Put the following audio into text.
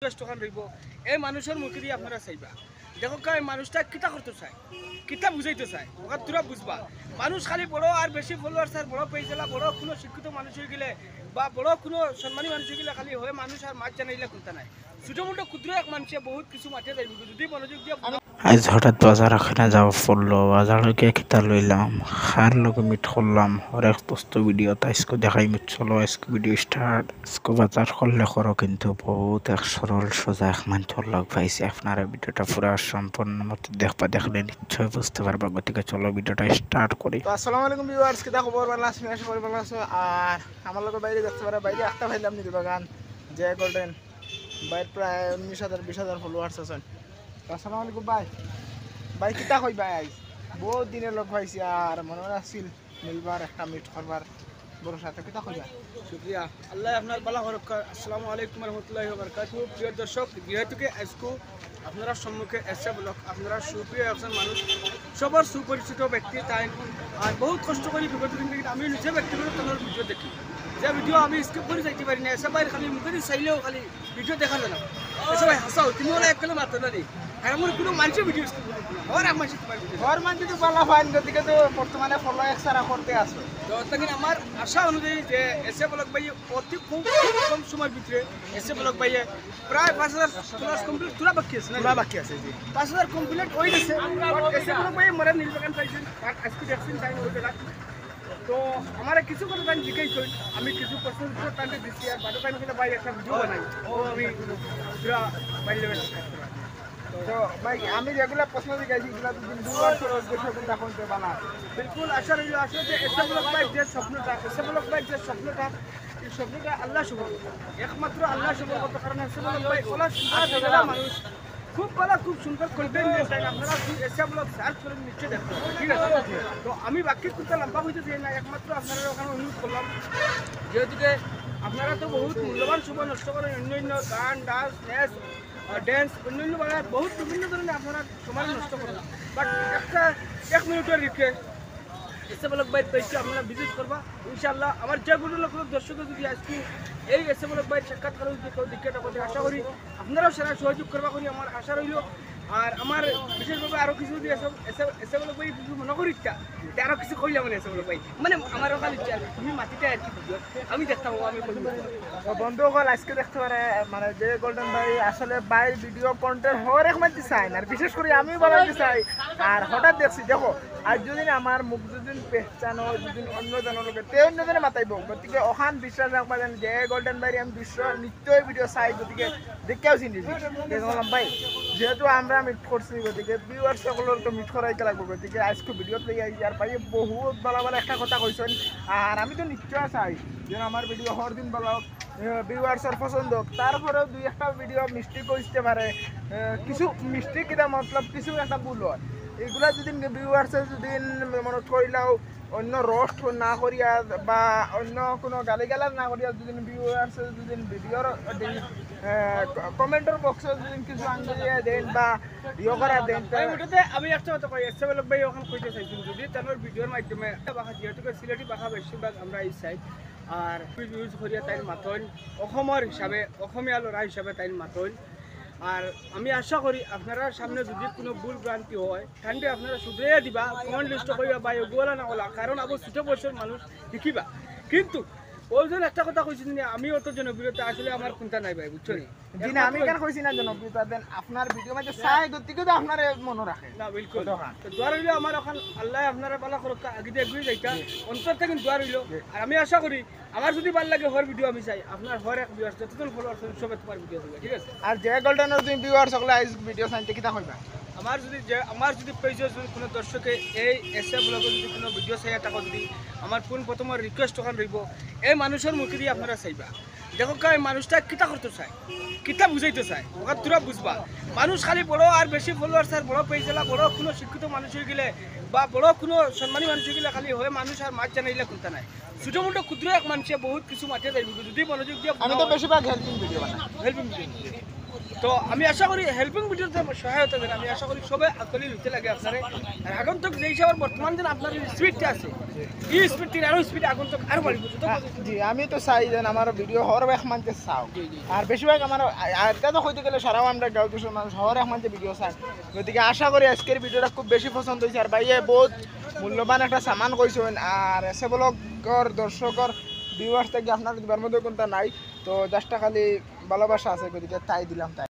দোকান রইব এই মানুষের মুখে দিয়ে আপনারা চাইবা দেখো এই মানুষটা কিতা করতে চায় কিতা বুঝাইতে চায় ওকে তোরা বুঝবা মানুষ খালি বড় আর বেশি ফলোয়ার্স আর বড় পেয়েছিলা বড় কোনো শিক্ষিত মানুষ হয়ে গেলে বা বড় কোনো সম্মানী মানুষ হয়ে গেলে খালি হয়ে মানুষ আর মাছ জানাইলে কোনটা নাই ছোটো মোটো ক্ষুদ্র এক মানুষে বহুত কিছু মাঠে যাইব যদি মনোযোগ দিয়ে আজ হঠাৎ বাজার এখানে যাওয়া পড়লো বাজারে গিয়ে কিতা লইলাম খার লগে মিট করলাম হরেক বস্তু ভিডিও তাইসকো দেখাই মিট চলো আজকে ভিডিও স্টার্ট আজকে বাজার করলে করো কিন্তু বহুত এক সরল সোজা এক মানুষের লগ পাইছি আপনারা ভিডিওটা পুরো সম্পূর্ণ মতো দেখবা দেখলে নিশ্চয় বুঝতে পারবা গতিকে চলো ভিডিওটা স্টার্ট করি। আসসালামু আলাইকুম ভিউয়ার্স, কিতা খবর? ভালো আছি, আশা করি ভালো আছো। আর আমার লোক বাইরে দেখতে পারে বাইরে একটা ভাইলাম নিতে বাগান যে গোল্ডেন বাইরে প্রায় 19,000-20,000 ফলোয়ার্স আছেন। আসসালামু আলাইকুম ভাই। ভাই কিতা কই ভাই? বহুত দিনের লোক পাইছি আর মনে আসছিল মিলবার একটা মিট করবার বড় সাথে কিতা কই ভাই? শুক্রিয়া আল্লাহ আপনার বালা হরক্কা। আসসালামু আলাইকুম রহমতুল্লাহি ওয়া বারাকাতুহু। প্রিয় দর্শক, যেহেতু আজকে আপনারা সম্মুখে এসে ব্লগ আপনারা সুপ্রিয় একজন মানুষ সবার সুপরিচিত ব্যক্তি তাই আর বহুত কষ্ট করি বিগত দিন থেকে আমি নিজে ব্যক্তিগত তোমার ভিডিও দেখি যে ভিডিও আমি স্কিপ করে যাইতে পারি না এসে বাইরে খালি মুখে চাইলেও খালি ভিডিও দেখা যায় না এসে ভাই হাসাও তুমি ওরা এক কিলো মাত্র না দিই আর আমার কোনো মানুষের ভিডিও স্কিপ করে আর এক মানুষ তোমার ভিডিও ঘর মান যদি বলা হয় গতিকে তো বর্তমানে ফলো এক্সারা করতে আসো। তো তখন আমার আশা অনুযায়ী যে এসে ব্লগ ভাই অতি খুব কম সময়ের ভিতরে এসে ব্লগ ভাই প্রায় 5,000 প্লাস কমপ্লিট তোরা বাকি আছে না বাকি আছে জি 5,000 কমপ্লিট হয়ে গেছে এসে ব্লগ ভাই মরে নীল বাগান পাইছেন আর আজকে দেখছেন টাইম হয়ে গেল। তো আমার কিছু কথা টাইম জিজ্ঞাসা করি আমি কিছু প্রশ্ন উত্তর টাইমে দিচ্ছি আর বারো টাইমে কিন্তু ভাই একটা ভিডিও বানাই ও আমি পুরা বাইরে লেভেল তো ভাই আমি রেগুলার প্রশ্ন জিজ্ঞাসি এগুলা দুদিন দুবার উদ্দেশ্য কোনটা কোনটা বানা বিলকুল আশা রইল আসলে যে এসে ব্লগ ভাই যে স্বপ্নটা এসে ব্লগ ভাই যে স্বপ্নটা এই স্বপ্নটা আল্লাহ শুভ একমাত্র আল্লাহ শুভ করতে কারণ এসে ব্লগ ভাই ওলা সুন্দর মানুষ খুব ভালো খুব সুন্দর কন্টেন্ট দেন আপনারা এসে ব্লগ সার্চ করে নিশ্চয় দেখতে ঠিক আছে। তো আমি বাকি করতে লম্বা হইতে চাই না একমাত্র আপনারা ওখানে অনুরোধ করলাম যেহেতু আপনারা তো বহুত মূল্যবান সময় নষ্ট করেন অন্যান্য গান ডান্স নেস ড্যান্স অন্যান্য বহুত বিভিন্ন ধরনের আপনারা সময় নষ্ট করেন বাট একটা 1 মিনিটের রিকোয়েস্ট এসে ব্লগ বাইট পেয়েছি আপনারা ভিজিট করবা ইনশাআল্লাহ। আমার যেগুলো লোক দর্শক যদি আজকে এই এসে ব্লগ বাইট সাক্ষাৎকার দিকেটা করতে আশা করি আপনারাও সেরা সহযোগ করবা করি আমার আশা রইল। আর আমার বিশেষভাবে আরও কিছু যদি এসে ব্লগ ভাই কিছু মনে করি আরও কিছু কইলাম মানে এসে ব্লগ ভাই মানে আমার ওখানে ইচ্ছা তুমি মাটিতে আর কি আমি দেখতাম আমি বন্ধুসকল আজকে দেখতে পারে মানে যে গোল্ডেন ভাই আসলে বাইর ভিডিও কন্টেন্ট হওয়ার এক মানতে চাই না আর বিশেষ করে আমি বানাতে চাই আর হঠাৎ দেখছি দেখো আজ যদি আমার মুখ যদি পেহচানো যদি অন্য জনের লোকে তে অন্যজনে মাতাইব গতিকে অহান বিশ্বাস রাখবা যেন যে গোল্ডেন ভাই আমি বিশ্ব নিত্যই ভিডিও চাই গতিকে দেখেও চিন্তিছি দেখলাম ভাই যেহেতু আমরা মিট করছি গতিকে ভিউয়ার্স সকলের তো মিট করাইতে লাগবে গতিকে আজকে ভিডিওত লই আইছি আর ভাই বহুত ভালো ভালো একটা কথা কইছেন আর আমি তো নিশ্চয় চাই যেন আমার ভিডিও হর দিন ভালো ভিউয়ার্সের পছন্দ তারপরেও দুই একটা ভিডিও মিস্টেক হইতে পারে কিছু মিস্টেক কিনা মতলব কিছু একটা ভুল হয় এগুলা যদি ভিউয়ার্সে যদি মনে করিলাও অন্য রোস্ট না করিয়া বা অন্য কোনো গালিগালাজ না করিয়া যদি ভিউয়ার্সে যদি ভিডিওর কমেন্টের বক্সে যদি কিছু আঙ্গুলিয়ে দেন বা ইয়ে করা দেন আমি একটা কথা কই এসে ব্লগ ভাই ওখানে কইতে চাইছিলাম যদি তার ভিডিওর মাধ্যমে ভাষা যেহেতু সিলেটি ভাষা বেশিরভাগ আমরা এই চাই আর ইউজ করিয়া তাই মাতন অসমৰ হিসাবে অসমীয়া ল'ৰা হিসাবে তাই মাতন আর আমি আশা করি আপনারা সামনে যদি কোনো ভুল ভ্রান্তি হয় তাহলে আপনারা শুধরাইয়া দিবা কমেন্ট লিস্ট করিবা বা এগুলা না বলা কারণ আবার ছোট বয়সের মানুষ শিখিবা কিন্তু ওইজন একটা কথা কইছেন আমি অত জনপ্রিয়তা আসলে আমার কোনটা নাই ভাই বুঝছো জি না আমি কেন কইছি না জনপ্রিয়তা দেন আপনার ভিডিও মাঝে চাই গতিকে তো আপনার মনে রাখে না বিলকুল তো দোয়া রইল আমার এখন আল্লাহ আপনারা ভালো করুক আগে দিয়ে এগিয়ে যাইতা অন্তর থেকে দোয়া রইল আর আমি আশা করি আমার যদি ভালো লাগে হর ভিডিও আমি চাই আপনার হর এক ভিউয়ার্স যতজন ফলোয়ার্স সবে তোমার ভিডিও দেবে ঠিক আছে। আর যে গোল্ডেনের তুমি ভিউয়ার্স সকলে আইজ ভিডিও চাইতে কিটা কইবা আমার যদি পেজে যদি কোনো দর্শকে এই এসে ব্লগে যদি কোনো ভিডিও চাই টাকা যদি আমার প্রথম রিকোয়েস্ট ওখানে রইব এই মানুষের মুখে দিয়ে আপনারা চাইবা দেখো এই মানুষটা কিতা করতে চায় কিতা বুঝাইতে চায় ওকে তোরা বুঝবা মানুষ খালি বড় আর বেশি ফলোয়ার্স আর বড় পেয়েছিলা বড় কোনো শিক্ষিত মানুষ হয়ে গেলে বা বড় কোনো সম্মানী মানুষ হয়ে গেলে খালি হয়ে মানুষ আর মাছ জানাইলে কোনটা নাই ছোটো মোটো ক্ষুদ্র এক মানুষে বহুত কিছু মাঠে যাইব যদি মনোযোগ দিয়ে আমি তো বেশিরভাগ হেল্পিং ভিডিও বানাই হেল্পিং ভিডিও তো আমি আশা করি হেল্পিং ভিডিওতে সহায়তা দেন আমি আশা করি সবাই আকলি লইতে লাগে আপনারে আর আগন্তুক যে হিসাবে বর্তমান দিন আপনার স্পিডটা আছে এই স্পিডটি আরো স্পিড আগন্তুক আরো বাড়িব তো জি আমি তো চাই যেন আমার ভিডিও হর এক মানতে চাও আর বেশিরভাগ আমার এটা তো হইতে গেলে সারাও আমরা গাঁও দেশের মানুষ হর এক মানতে ভিডিও চাই গতিকে আশা করি আজকের ভিডিওটা খুব বেশি পছন্দ হয়েছে আর ভাইয়ে বহুত মূল্যবান একটা সামান কইছেন আর এসে ব্লগর দর্শকর ভিউয়ার্স থেকে আপনার দিবার মধ্যে কোনটা নাই তো জাস্টটা খালি ভালোবাসা আছে গতিকে তাই দিলাম তাই